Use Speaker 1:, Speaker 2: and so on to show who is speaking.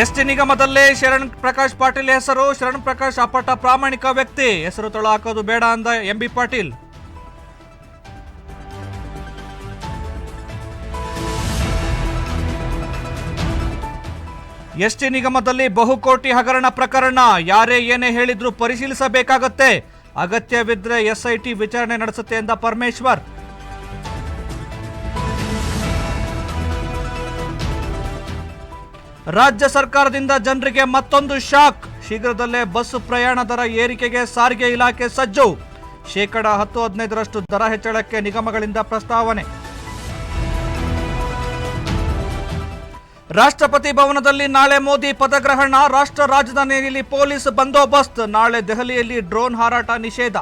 Speaker 1: ST ನಿಗಮದಲ್ಲೇ Sharan Prakash Patil ಹೆಸರು. ಶರಣ್ ಪ್ರಕಾಶ್ ಅಪ್ಪಟ ಪ್ರಾಮಾಣಿಕ ವ್ಯಕ್ತಿ, ಹೆಸರು ತೊಳ ಹಾಕೋದು ಬೇಡ ಅಂದ ಎಂಬಿ ಪಾಟೀಲ್. ಎಸ್ಟಿ ನಿಗಮದಲ್ಲಿ ಬಹುಕೋಟಿ ಹಗರಣ ಪ್ರಕರಣ, ಯಾರೇ ಏನೇ ಹೇಳಿದ್ರೂ ಪರಿಶೀಲಿಸಬೇಕಾಗತ್ತೆ, ಅಗತ್ಯವಿದ್ರೆ ಎಸ್ಐಟಿ ವಿಚಾರಣೆ ನಡೆಸುತ್ತೆ ಎಂದ ಪರಮೇಶ್ವರ್. ರಾಜ್ಯ ಸರ್ಕಾರದಿಂದ ಜನರಿಗೆ ಮತ್ತೊಂದು ಶಾಕ್, ಶೀಘ್ರದಲ್ಲೇ ಬಸ್ ಪ್ರಯಾಣ ದರ ಏರಿಕೆಗೆ ಸಾರಿಗೆ ಇಲಾಖೆ ಸಜ್ಜು, ಶೇಕಡಾ 10-15ರಷ್ಟು ದರ ಹೆಚ್ಚಳಕ್ಕೆ ನಿಗಮಗಳಿಂದ ಪ್ರಸ್ತಾವನೆ. ರಾಷ್ಟ್ರಪತಿ ಭವನದಲ್ಲಿ ನಾಳೆ ಮೋದಿ ಪದಗ್ರಹಣ, ರಾಷ್ಟ್ರ ರಾಜಧಾನಿಯಲ್ಲಿ ಪೊಲೀಸ್ ಬಂದೋಬಸ್ತ್, ನಾಳೆ ದೆಹಲಿಯಲ್ಲಿ ಡ್ರೋನ್ ಹಾರಾಟ ನಿಷೇಧ.